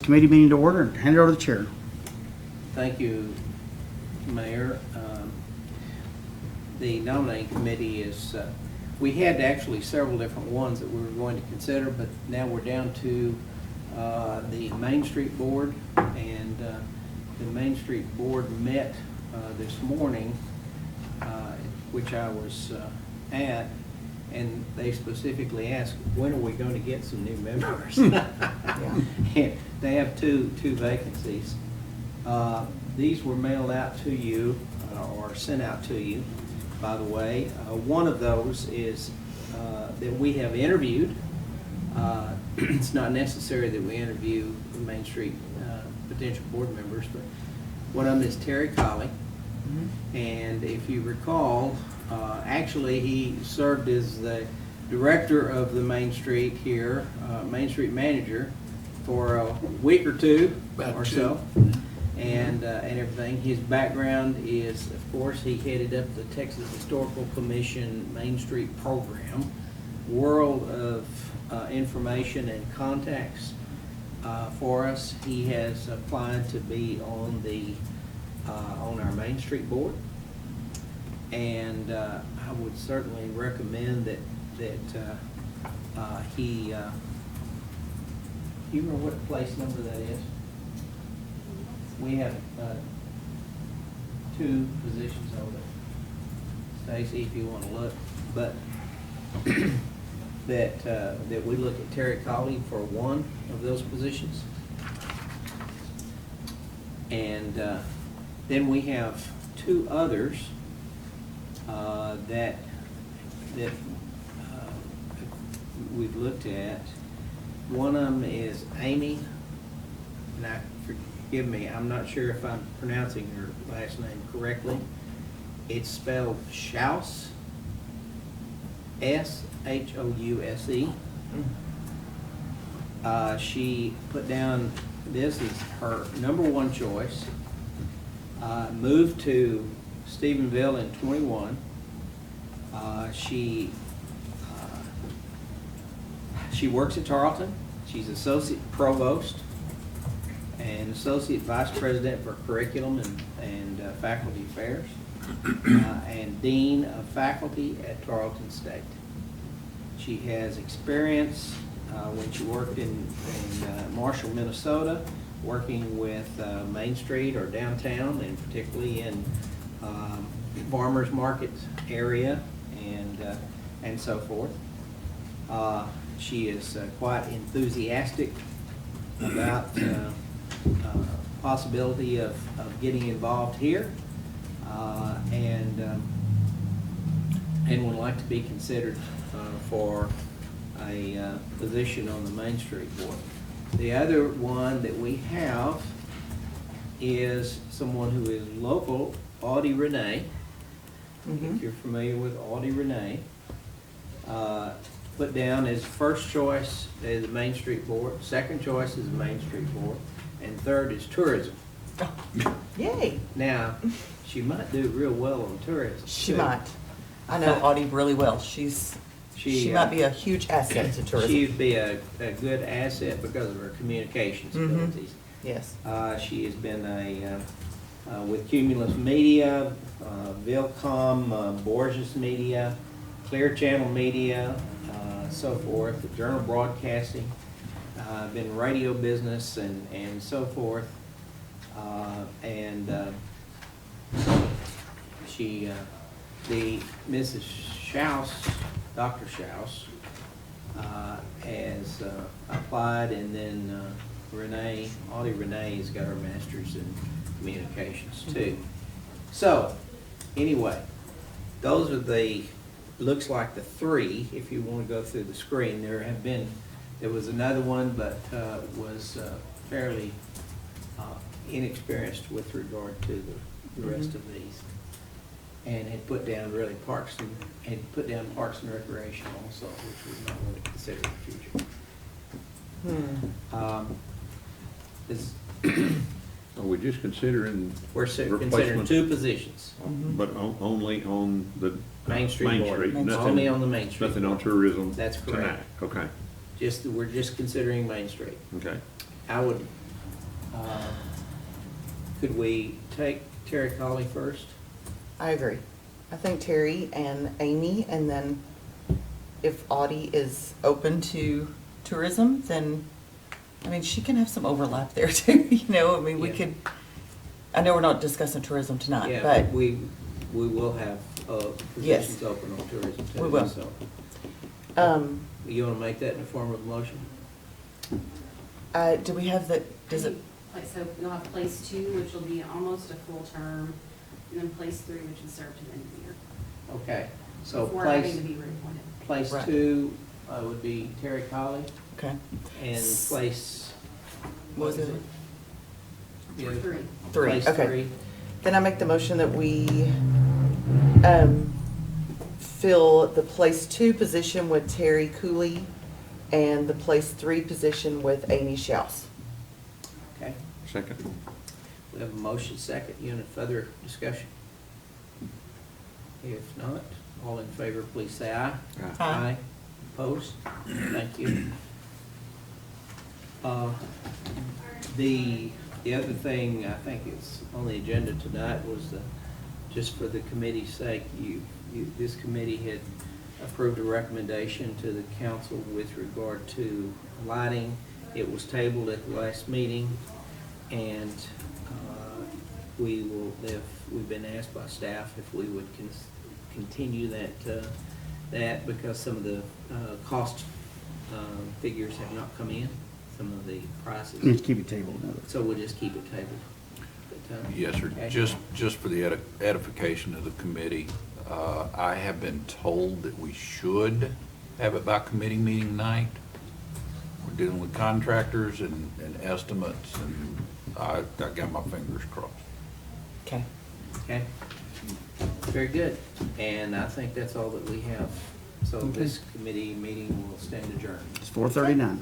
committee meeting to order and hand it over to the chair. Thank you, Mayor. The nominating committee is, we had actually several different ones that we were going to consider, but now we're down to the Main Street Board, and the Main Street Board met this morning, which I was at, and they specifically asked, when are we going to get some new members? And they have two vacancies. These were mailed out to you, or sent out to you, by the way. One of those is that we have interviewed. It's not necessary that we interview the Main Street potential board members, but one of them is Terry Colley. And if you recall, actually he served as the director of the Main Street here, Main Street manager, for a week or two or so, and everything. His background is, of course, he headed up the Texas Historical Commission Main Street program, world of information and contacts for us. He has applied to be on the on our Main Street board, and I would certainly recommend that he. Do you remember what place number that is? We have two positions over. Stacy, if you want to look, but that we look at Terry Colley for one of those positions, and then we have two others that we've looked at. One of them is Amy, and forgive me, I'm not sure if I'm pronouncing her last name correctly. It's spelled Shouse, S-H-O-U-S-E. She put down, this is her number one choice. Moved to Stephenville in 21. She works at Tarleton. She's associate provost and associate vice president for curriculum and faculty affairs, and dean of faculty at Tarleton State. She has experience when she worked in Marshall, Minnesota, working with Main Street or downtown, and particularly in farmers market area and so forth. She is quite enthusiastic about possibility of getting involved here, and would like to be considered for a position on the Main Street Board. The other one that we have is someone who is local, Audie Renee. If you're familiar with Audie Renee, put down as first choice is the Main Street Board, second choice is the Main Street Board, and third is tourism. Yay! Now, she might do real well on tourism. She too. might. I know Audie really well. She might be a huge asset to tourism. She'd be a good asset because of her communications abilities. Yes. She has been with Cumulus Media, Vilcom, Borges Media, Clear Channel Media, so forth, the Journal Broadcasting, been radio business and so forth. She, the Mrs. Shouse, Dr. Shouse, has applied, and then Audie Renee has got her master's in communications too. So, anyway, those are looks like the three, if you want to go through the screen. There was another one, but was fairly inexperienced with regard to the rest of these, and had put down really Parks and Recreation also, which we might want to consider in the future. Are we just considering We're considering replacement? two positions. But only on the Main Street Board. Nothing- Only on the Main Street. Nothing on tourism? That's correct. Tonight, okay, We're just considering Main Street. okay. I would Could we take Terry Colley first? I agree. I think Terry and Amy, and then if Audie is open to tourism, then, I mean, she can have some overlap there too, you know, I mean, we Yeah. could, I know we're not discussing tourism tonight, Yeah, but we will have Yes. positions open on tourism too. We will. So, um, you want to make that in the form of a motion? do we have the, does it, Like, so you'll have place two, which will be almost a full term, and then place three, which is served to the end of the year. Okay, so Before having place, to be reappointed. place Right. 2 would be Terry Colley, okay, and place. what was it? Yeah, Three. Three, Place okay. 3. Then I make the motion that we, fill the place 2 position with Terry Cooley and the place 3 position with Amy Schaus. Okay, second. we have a motion second. You want further discussion? If not, all in favor, please say aye. Aye. Opposed? Thank you. The other thing, I think it's on the agenda tonight was just for the committee's sake, this committee had approved a recommendation to the council with regard to lighting. It was tabled at the last meeting, and we've been asked by staff if we would continue that because some of the cost figures have not come in, some of the prices. Let's keep it tabled. So we'll just keep it tabled. But, Yes, sir. okay. Just for the edification of the committee, I have been told that we should have it by committee meeting night. We're dealing with contractors and estimates, and I got my fingers crossed. Okay. Okay, very good. And I think that's all that we have. So this committee meeting will stand adjourned. It's 4:39.